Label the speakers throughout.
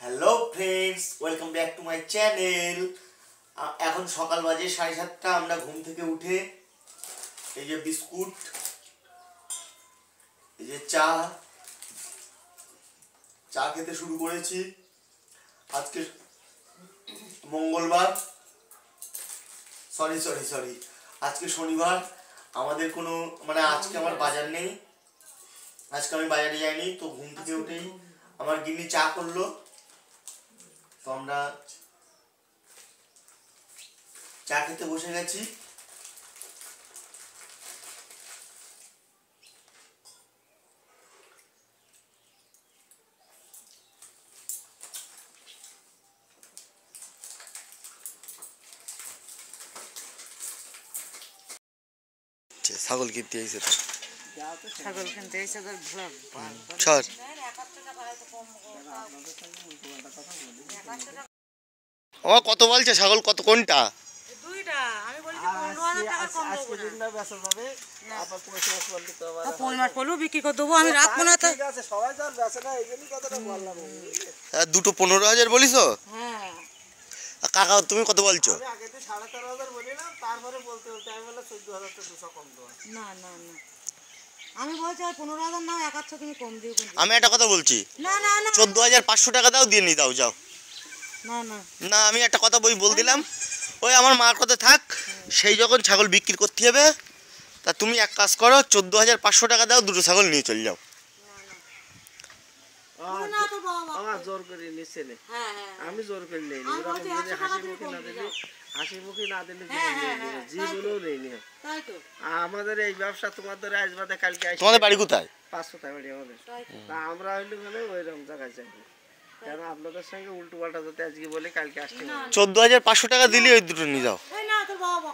Speaker 1: Hello friends, welcome back to my channel. এখন সকাল বাজে 7:30। আমরা ঘুম থেকে উঠে এই যে বিস্কুট, এই যে চা খেতে শুরু করেছি। আজকে মঙ্গলবার, সরি আজকে শনিবার। আমাদের কোনো আজকে আমার বাজার নেই, আজকে আমি বাজারে যাইনি। তো ঘুম থেকে উঠেই আমার গিন্নি চা করলো, তো আমরা চা খেতে বসে গেছি। ছাগল কিনতে এসে
Speaker 2: ছাগল কিনতে এসে
Speaker 1: ছাড়। ও কত বলছে ছাগল, কত কোনটা?
Speaker 2: দুইটা আমি বলি 15,000 টাকা কম দেবো না। বেচা যাবে আবার 25 বল দিতে হবে। 5 মাস পড়লেও বিক্রি করে দেবো, আমি রাখবো না। তো
Speaker 3: ঠিক আছে, সবাই তো আর বেচে না, এইজন্যই কথাটা বললাম।
Speaker 1: দুটো 15,000 বলিস?
Speaker 2: হ্যাঁ
Speaker 1: কাকা তুমি কত বলছো?
Speaker 3: আমি আগে তো 13,500 বলিলাম, তারপরে বলতে আমি বললাম 14,000 তো 200 কম দেবো।
Speaker 2: না না না, আমি বলছি আর 15,000 নাও, 1,000 তুমি কম দিও।
Speaker 1: আমি একটা কথা বলছি,
Speaker 2: না না না
Speaker 1: 14,500 টাকা দাও, দিয়ে নি দাও, যাও।
Speaker 2: না না
Speaker 1: না আমি একটা কথা বল দিলাম, ওই আমার মার কথা থাক, সেই যখন ছাগল বিক্রি করতে হবে তা তুমি এক কাজ করো, 14,500 টাকা দাও, দুটো ছাগল নিয়ে চলে যাও।
Speaker 2: না তো বাবা,
Speaker 3: আমার জোর করে নিচ্ছে না।
Speaker 2: হ্যাঁ হ্যাঁ
Speaker 3: আমি জোর করে নেই,
Speaker 2: আমি
Speaker 3: ওরকম
Speaker 2: বলছি
Speaker 3: যদি
Speaker 2: 100 টাকা তুমি
Speaker 3: হাসি মুখে না দিলে
Speaker 2: হ্যাঁ,
Speaker 3: জীবনেও নেই নি।
Speaker 2: তাই তো
Speaker 3: আমাদের এই ব্যবসা তোমার ধরে আসবাদে কালকে আসবে।
Speaker 1: তোমাদের বাড়ি কোথায়?
Speaker 3: 500 টাকা বাড়ি আমাদের।
Speaker 2: তাই তো।
Speaker 3: তা আমরা হইলে মানে ওইরকম জায়গায় যাবো, কেন আপনাদের সঙ্গে উল্টো পাল্টা যাতে আজকে বলে কালকে আসতে হবে।
Speaker 1: 14,500 টাকা দিলে ওই দুটো নিয়ে যাও।
Speaker 2: এই না তো বাবা,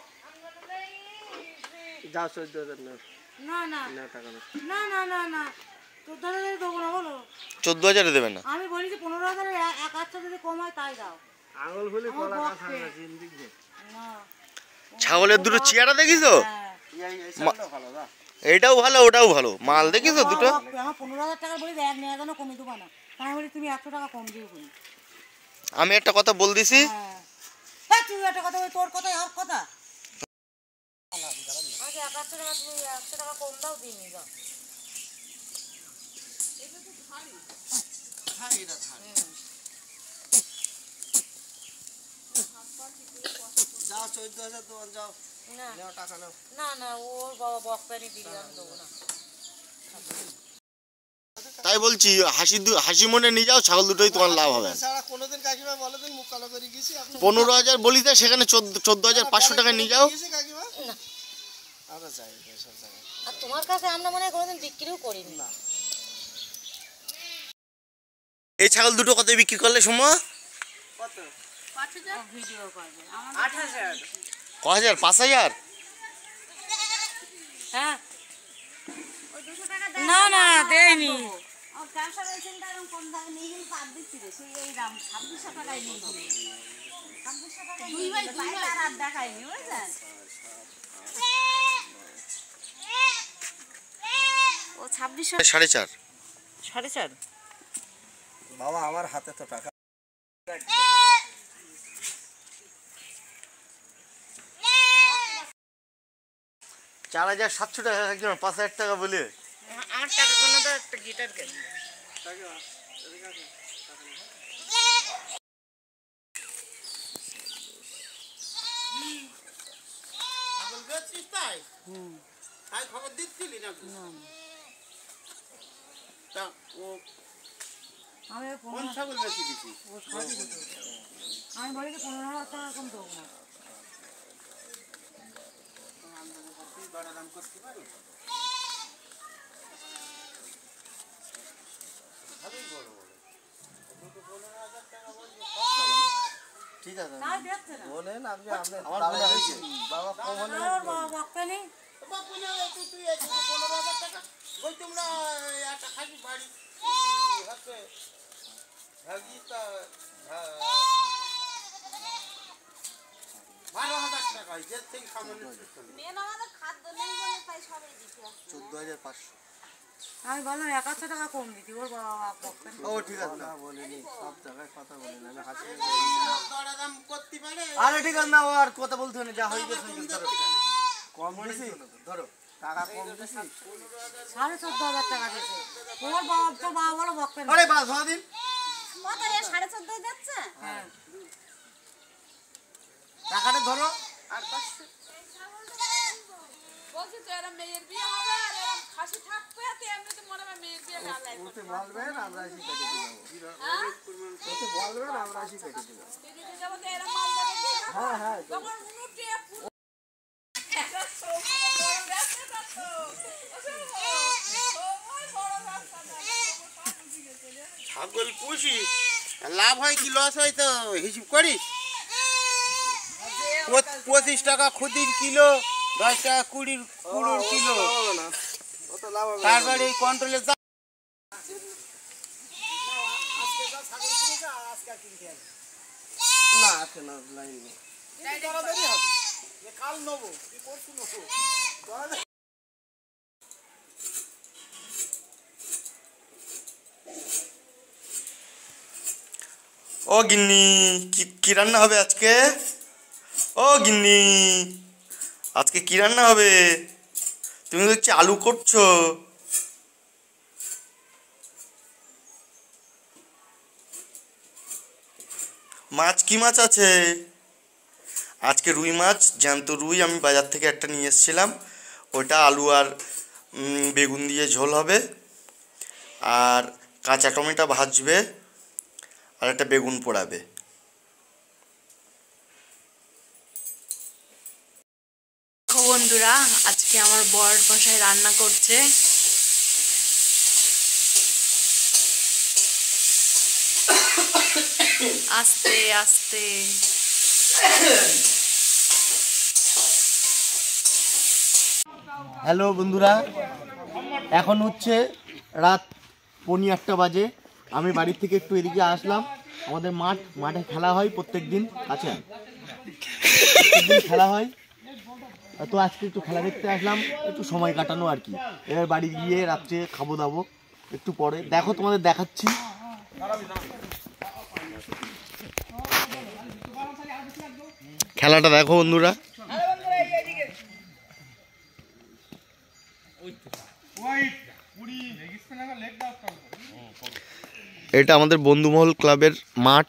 Speaker 3: যাও 14,000 না,
Speaker 2: না না
Speaker 3: না টাকা না।
Speaker 2: না না না না, তোর দ্বারা দেবো না, বলো।
Speaker 1: 14,000 দেবেন না?
Speaker 2: আমি বলি যে 15,000 1,000 যদি কম হয় তাই দাও।
Speaker 3: আঙুল ফুলি
Speaker 2: আমার
Speaker 3: কলা গাছ
Speaker 2: পক্ষে।
Speaker 3: আছে জিন্দিক দে।
Speaker 2: না
Speaker 1: ছাগলের দুটো চেহারা দেখিছো?
Speaker 2: হ্যাঁ
Speaker 3: এই সাইডটা ভালো না।
Speaker 1: এইটাও ভালো, ওটাও ভালো, মাল দেখিছো দুটো?
Speaker 2: আমার 15,000 টাকা বলি এক নেওয়া যেন কমে দেবো না, তাই বলি তুমি 100 টাকা কম দিও বলি।
Speaker 1: আমি একটা কথা বল দিছি,
Speaker 2: হ্যাঁ হ্যাঁ, তুই একটা কথা বলি, তোর কথাই আর কথা। আচ্ছা 1,000 টাকা, তুমি 100 টাকা কম দাও, দিয়ে নিয়ে যাও।
Speaker 3: যাও 14,000 তোমার যাও,
Speaker 2: না
Speaker 3: নাও টাকা নাও।
Speaker 2: না না, ওর বাবা বকপানি দিলে আমি দেবো না।
Speaker 1: তাই বলছি হাসি মনে নিয়ে যাও, ছাগল দুটোই তোমার লাভ হবে।
Speaker 3: সারা কোনোদিন কাকিমা বলে দিন মুখ কালো করে গেছি, আপনি
Speaker 1: 15,000 বলি দেয়, সেখানে 14,500 টাকা নিয়ে যাও।
Speaker 3: গেছি কাকিমা। আমরা যাই সব জায়গায়।
Speaker 2: আর তোমার কাছে আমরা মনে হয় কোনোদিন বিক্রিও করিনি।
Speaker 3: না
Speaker 1: এই ছাগল দুটো কত বিক্রি করলে সময়?
Speaker 3: কত?
Speaker 2: ভিডিও করবে
Speaker 3: 8,000।
Speaker 1: 5,000? 5,000?
Speaker 2: হ্যাঁ না না দেয়নি। ও 2600
Speaker 1: 4.5।
Speaker 2: 4.5।
Speaker 3: বাবা আমার হাতে তো টাকা।
Speaker 1: 4,700 টাকা একজন, 5,000 টাকা বলে।
Speaker 2: 8 টাকা কোনো তো একটা গিটার কেন।
Speaker 3: তাই খবর দিচ্ছিলি না? তা ও
Speaker 2: আমি
Speaker 3: কোন ছাগল বেশি দিছি?
Speaker 2: আমি বলি যে 15,000 টাকা কম দেবো না।
Speaker 3: তুই বড় দাম করতে পারো? ভালোই বড় বড়। দুটো 15,000 টাকা বলছি, ঠিক আছে
Speaker 2: তাই দেখছে না।
Speaker 3: বলেন আপনি।
Speaker 1: আমার মনে হয়েছে।
Speaker 3: বাবা কম হলে
Speaker 2: ওর বাবা বকপানি।
Speaker 3: বাপু না, তুই 15,000 টাকা ওই তোমরা একটা খাবি বাড়ি হাতে ভাগিতা 12,000 টাকা যে থেকে সামনে
Speaker 2: মেন আমাদের খাদ্য নেই বলে তাই সবাই দিতে আসছে।
Speaker 1: 14,500।
Speaker 2: আমি বললাম 100 টাকা কম দিতি, ওর বাবা বকতেন।
Speaker 3: ও ঠিক আছে না
Speaker 4: বলিনি, সব জায়গায় কথা বলিনি, আমি হাসি
Speaker 3: দরদাম করতে পারে।
Speaker 1: আরে ঠিক আছে না, ও আর কথা বলতে হবে না, যা হয়ে গেছে
Speaker 4: কম দিছি, ধরো টাকা কম দিছি।
Speaker 2: 14,500 টাকা দিয়েছে। ওর বাবা তো বাবা বলো বকতেন।
Speaker 1: আরে বাস দিন
Speaker 5: কত এ 14.5 যাচ্ছে?
Speaker 2: হ্যাঁ
Speaker 1: টাকাটা ধরো।
Speaker 3: আর 500
Speaker 5: বলছি তো এরা মেয়ের বিয়ে হবে আর এরা খাসি থাকবে, তো এমনিতে মনে হয় মেয়ের বিয়ে গালায়।
Speaker 4: ওতে বলবেন আমরা এসে কেটে দিলাম, ওতে বলবেন আমরা এসে কেটে দিলাম।
Speaker 5: দিদিকে যাবো তো এরা মাল দেবে কি?
Speaker 4: হ্যাঁ হ্যাঁ
Speaker 5: তোমার উনুটে এরা সবজি বড় ব্যবসা করতো।
Speaker 3: ছাগল পুষি, লাভ হয় কি লস হয় তো হিসাব করিস? 25 টাকা খুদির কিলো, 10 টাকা কুড়ির কিলো,
Speaker 4: না অত লাভ হবে
Speaker 3: তারপরে এই কন্ট্রোলে
Speaker 4: না, আছে না লাইন নেই।
Speaker 3: কাল নেবো কি করছি নেবো।
Speaker 1: ও গিন্নি, কি রান্না হবে আজকে? ও গিন্নি, আজকে কি রান্না হবে? তুমি দেখছি আলু করছো। মাছ, কি মাছ আছে আজকে? রুই মাছ, জ্যান্ত রুই আমি বাজার থেকে একটা নিয়ে এসেছিলাম। ওটা আলু আর বেগুন দিয়ে ঝোল হবে, আর কাঁচা টমেটো ভাজবে, আর একটা বেগুন পোড়াবে।
Speaker 6: বন্ধুরা, আজকে আমার বর মশাই রান্না করছে। আস্তে আস্তে।
Speaker 1: হ্যালো বন্ধুরা, এখন হচ্ছে রাত 8:15 বাজে। আমি বাড়ির থেকে একটু এদিকে আসলাম। আমাদের মাঠে খেলা হয় প্রত্যেক দিন। আচ্ছা, প্রত্যেকদিন খেলা হয়, তো আজকে একটু খেলা দেখতে আসলাম, একটু সময় কাটানো আর কি। এবার বাড়ি গিয়ে রাত্রে খাবো দাবো একটু পরে। দেখো, তোমাদের দেখাচ্ছি। খেলাটা দেখো বন্ধুরা। এটা আমাদের বন্ধুমহল ক্লাবের মাঠ।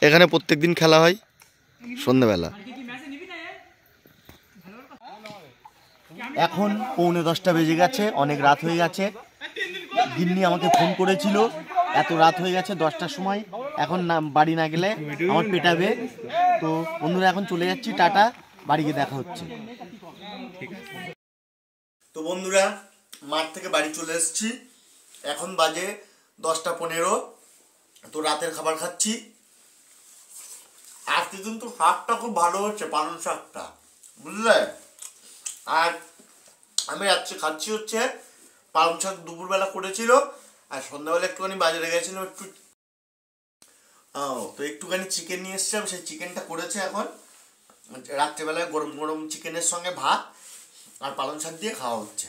Speaker 1: এখানে প্রত্যেকদিন খেলা হয় সন্ধ্যাবেলা। এখন 9:45 বেজে গেছে, অনেক রাত হয়ে গেছে। গিন্নি আমাকে ফোন করেছিল, এত রাত হয়ে গেছে 10টার সময়, এখন না বাড়ি না গেলে আমার পেটাবে। তো বন্ধুরা এখন চলে যাচ্ছি, টাটা, বাড়ি গিয়ে দেখা হচ্ছে। তো বন্ধুরা, মাঠ থেকে বাড়ি চলে এসেছি, এখন বাজে 10টা 15। তো রাতের খাবার খাচ্ছি। আজকে কিন্তু শাকটা খুব ভালো হচ্ছে, পালং শাকটা, বুঝলে? আর আমি রাত্রে খাচ্ছি হচ্ছে পালং শাক, দুপুরবেলা করেছিল, আর সন্ধ্যাবেলা একটুখানি বাজারে গেছিলাম একটু, তো একটুখানি চিকেন নিয়ে এসেছিলাম, সেই চিকেনটা করেছে এখন। রাত্রেবেলায় গরম গরম চিকেনের সঙ্গে ভাত আর পালং শাক দিয়ে খাওয়া হচ্ছে।